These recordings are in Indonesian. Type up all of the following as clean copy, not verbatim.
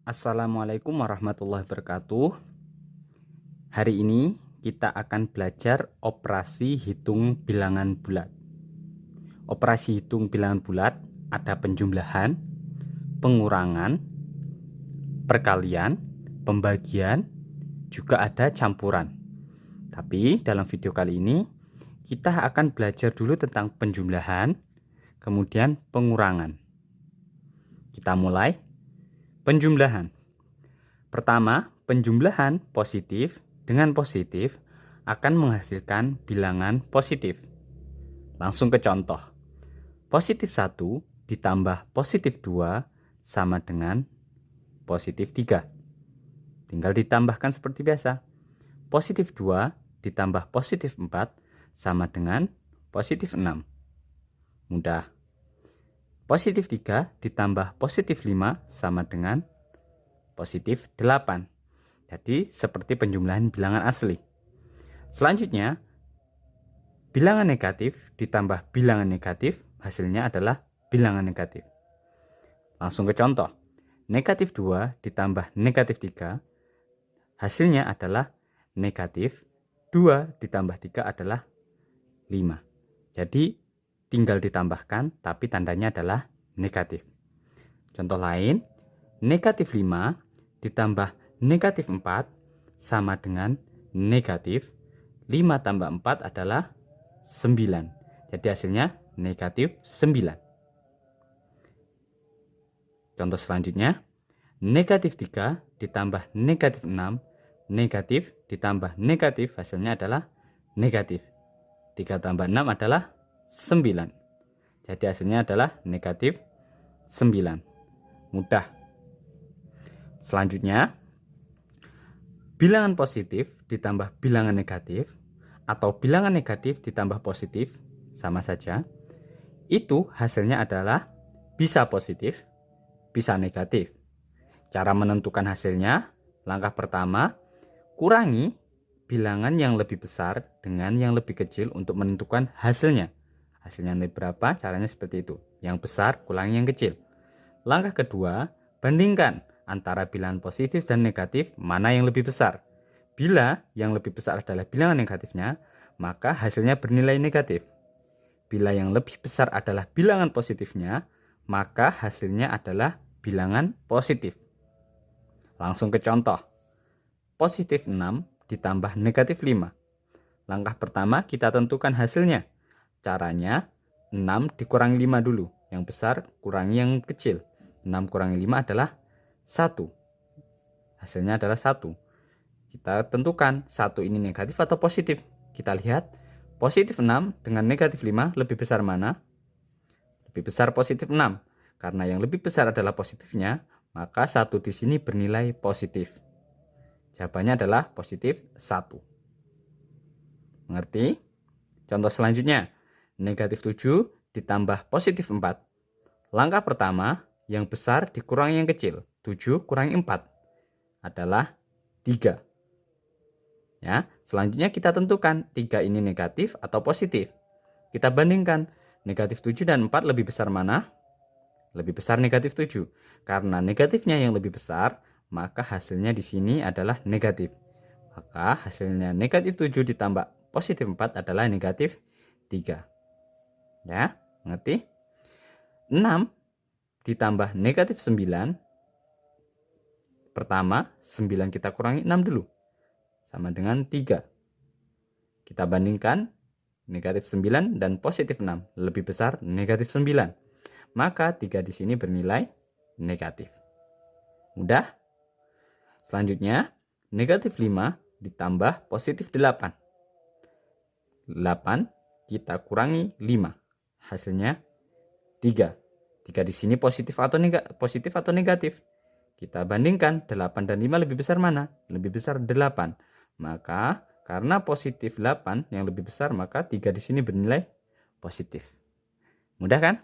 Assalamualaikum warahmatullahi wabarakatuh. Hari ini kita akan belajar operasi hitung bilangan bulat. Operasi hitung bilangan bulat ada penjumlahan, pengurangan, perkalian, pembagian, juga ada campuran. Tapi dalam video kali ini kita akan belajar dulu tentang penjumlahan, kemudian pengurangan. Kita mulai. Penjumlahan. Pertama, penjumlahan positif dengan positif akan menghasilkan bilangan positif. Langsung ke contoh. Positif 1 ditambah positif 2 sama dengan positif 3. Tinggal ditambahkan seperti biasa. Positif 2 ditambah positif 4 sama dengan positif 6. Mudah. Positif 3 ditambah positif 5 sama dengan positif 8. Jadi seperti penjumlahan bilangan asli. Selanjutnya, bilangan negatif ditambah bilangan negatif hasilnya adalah bilangan negatif. Langsung ke contoh. Negatif 2 ditambah negatif 3 hasilnya adalah negatif 2 ditambah 3 adalah 5. Jadi tinggal ditambahkan, tapi tandanya adalah negatif. Contoh lain, negatif 5 ditambah negatif 4 sama dengan negatif 5 tambah 4 adalah 9. Jadi hasilnya negatif 9. Contoh selanjutnya, negatif 3 ditambah negatif 6, negatif ditambah negatif hasilnya adalah negatif. 3 tambah 6 adalah 9. Jadi hasilnya adalah negatif 9. Mudah. Selanjutnya, bilangan positif ditambah bilangan negatif atau bilangan negatif ditambah positif sama saja. Itu hasilnya adalah bisa positif, bisa negatif. Cara menentukan hasilnya, langkah pertama, kurangi bilangan yang lebih besar dengan yang lebih kecil untuk menentukan hasilnya. Hasilnya berapa? Caranya seperti itu. Yang besar kurangi yang kecil. Langkah kedua, bandingkan antara bilangan positif dan negatif mana yang lebih besar. Bila yang lebih besar adalah bilangan negatifnya, maka hasilnya bernilai negatif. Bila yang lebih besar adalah bilangan positifnya, maka hasilnya adalah bilangan positif. Langsung ke contoh. Positif 6 ditambah negatif 5. Langkah pertama kita tentukan hasilnya. Caranya 6 dikurangi 5 dulu. Yang besar kurangi yang kecil. 6 kurangi 5 adalah 1. Hasilnya adalah 1. Kita tentukan 1 ini negatif atau positif. Kita lihat positif 6 dengan negatif 5 lebih besar mana? Lebih besar positif 6. Karena yang lebih besar adalah positifnya, maka 1 di sini bernilai positif. Jawabannya adalah positif 1. Mengerti? Contoh selanjutnya. Negatif 7 ditambah positif 4. Langkah pertama, yang besar dikurangi yang kecil. 7 kurangi 4 adalah 3. Ya, selanjutnya kita tentukan 3 ini negatif atau positif. Kita bandingkan negatif 7 dan 4 lebih besar mana? Lebih besar negatif 7. Karena negatifnya yang lebih besar, maka hasilnya di sini adalah negatif. Maka hasilnya negatif 7 ditambah positif 4 adalah negatif 3. Ya, mengerti? 6 ditambah negatif 9. Pertama, 9 kita kurangi 6 dulu. Sama dengan 3. Kita bandingkan negatif 9 dan positif 6. Lebih besar negatif 9. Maka 3 di sini bernilai negatif. Mudah? Selanjutnya, negatif 5 ditambah positif 8. 8 kita kurangi 5. Hasilnya 3. 3 di sini positif atau negatif? Kita bandingkan 8 dan 5 lebih besar mana? Lebih besar 8. Maka karena positif 8 yang lebih besar, maka 3 di sini bernilai positif. Mudah kan?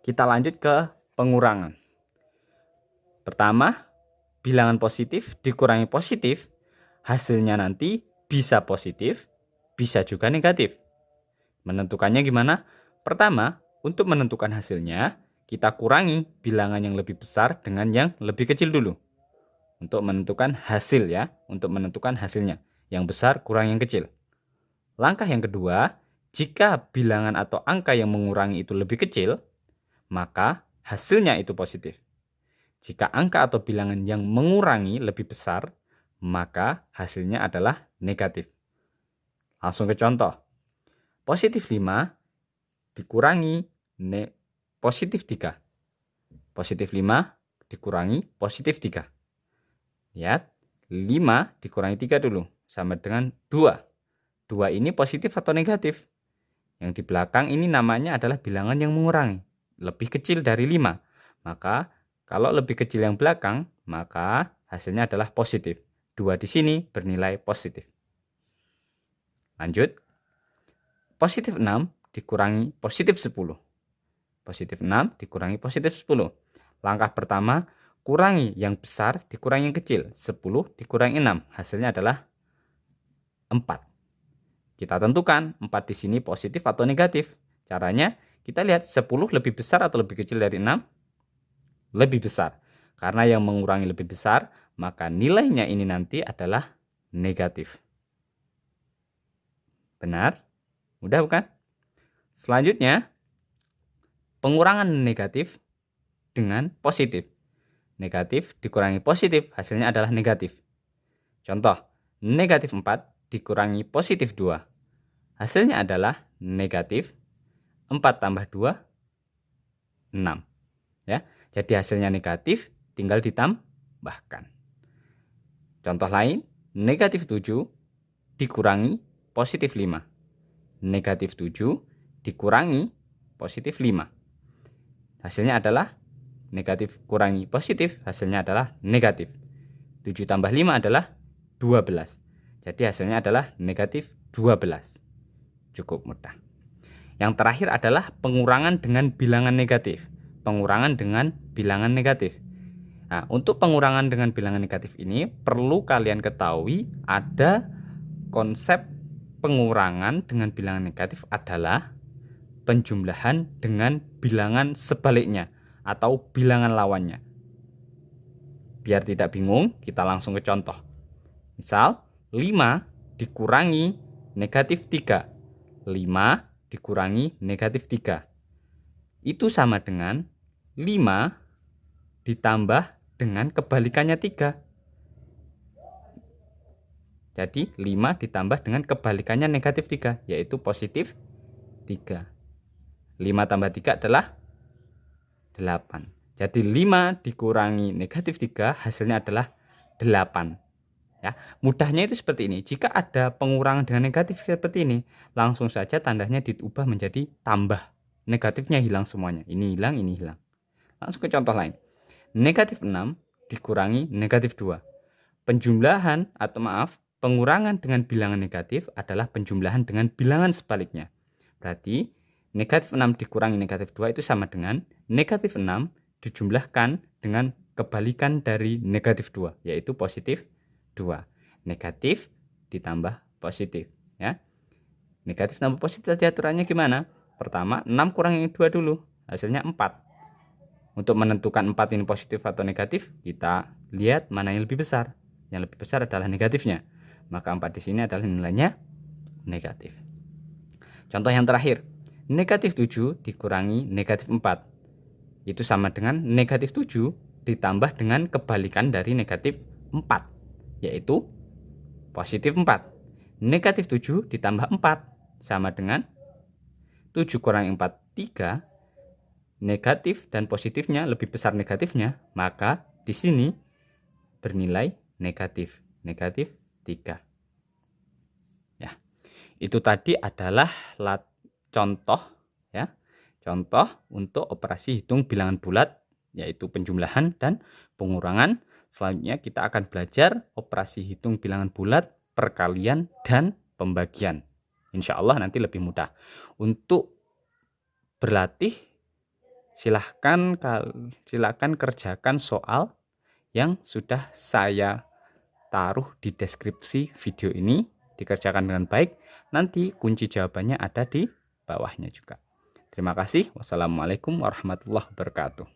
Kita lanjut ke pengurangan. Pertama, bilangan positif dikurangi positif, hasilnya nanti bisa positif, bisa juga negatif. Menentukannya gimana? Pertama, untuk menentukan hasilnya, kita kurangi bilangan yang lebih besar dengan yang lebih kecil dulu. Untuk menentukan hasil ya, untuk menentukan hasilnya. Yang besar kurang yang kecil. Langkah yang kedua, jika bilangan atau angka yang mengurangi itu lebih kecil, maka hasilnya itu positif. Jika angka atau bilangan yang mengurangi lebih besar, maka hasilnya adalah negatif. Langsung ke contoh. Positif 5 dikurangi positif 3. Positif 5 dikurangi positif 3. Lihat, 5 dikurangi 3 dulu, sama dengan 2. 2 ini positif atau negatif? Yang di belakang ini namanya adalah bilangan yang mengurangi. Lebih kecil dari 5. Maka, kalau lebih kecil yang belakang, maka hasilnya adalah positif. 2 di sini bernilai positif. Lanjut. Positif 6 dikurangi positif 10. Positif 6 dikurangi positif 10. Langkah pertama, kurangi yang besar dikurangi yang kecil. 10 dikurangi 6. Hasilnya adalah 4. Kita tentukan 4 di sini positif atau negatif. Caranya, kita lihat 10 lebih besar atau lebih kecil dari 6? Lebih besar. Karena yang mengurangi lebih besar, maka nilainya ini nanti adalah negatif. Benar? Mudah bukan? Selanjutnya, pengurangan negatif dengan positif. Negatif dikurangi positif, hasilnya adalah negatif. Contoh, negatif 4 dikurangi positif 2. Hasilnya adalah negatif 4 tambah 2, 6. Ya, jadi hasilnya negatif, tinggal ditambahkan. Contoh lain, negatif 7 dikurangi positif 5. Negatif 7 dikurangi positif 5. Hasilnya adalah negatif kurangi positif, hasilnya adalah negatif. 7 tambah 5 adalah 12. Jadi hasilnya adalah negatif 12. Cukup mudah. Yang terakhir adalah pengurangan dengan bilangan negatif. Pengurangan dengan bilangan negatif. Nah, untuk pengurangan dengan bilangan negatif ini perlu kalian ketahui ada konsep pengurangan dengan bilangan negatif adalah penjumlahan dengan bilangan sebaliknya atau bilangan lawannya. Biar tidak bingung, kita langsung ke contoh. Misal, 5 dikurangi negatif 3. 5 dikurangi negatif 3. Itu sama dengan 5 ditambah dengan kebalikannya 3. Jadi 5 ditambah dengan kebalikannya negatif 3, yaitu positif 3. 5 tambah 3 adalah 8. Jadi 5 dikurangi negatif 3 hasilnya adalah 8. Ya, mudahnya itu seperti ini. Jika ada pengurangan dengan negatif seperti ini, langsung saja tandanya diubah menjadi tambah. Negatifnya hilang semuanya. Ini hilang, ini hilang. Langsung ke contoh lain. Negatif 6 dikurangi negatif 2. Pengurangan dengan bilangan negatif adalah penjumlahan dengan bilangan sebaliknya. Berarti negatif 6 dikurangi negatif 2 itu sama dengan negatif 6 dijumlahkan dengan kebalikan dari negatif 2, yaitu positif 2. Negatif ditambah positif. Ya. Negatif tambah positif tadi aturannya gimana? Pertama, 6 kurang yang 2 dulu. Hasilnya 4. Untuk menentukan 4 ini positif atau negatif, kita lihat mana yang lebih besar. Yang lebih besar adalah negatifnya. Maka 4 di sini adalah nilainya negatif. Contoh yang terakhir. Negatif 7 dikurangi negatif 4. Itu sama dengan negatif 7 ditambah dengan kebalikan dari negatif 4. Yaitu positif 4. Negatif 7 ditambah 4. Sama dengan 7 kurangi 4, 3. Negatif dan positifnya lebih besar negatifnya. Maka di sini bernilai negatif. Negatif 3. Ya. Itu tadi adalah contoh ya. Contoh untuk operasi hitung bilangan bulat, yaitu penjumlahan dan pengurangan. Selanjutnya kita akan belajar operasi hitung bilangan bulat, perkalian dan pembagian. Insya Allah nanti lebih mudah. Untuk berlatih silahkan kerjakan soal yang sudah saya taruh di deskripsi video ini, dikerjakan dengan baik. Nanti kunci jawabannya ada di bawahnya juga. Terima kasih. Wassalamualaikum warahmatullahi wabarakatuh.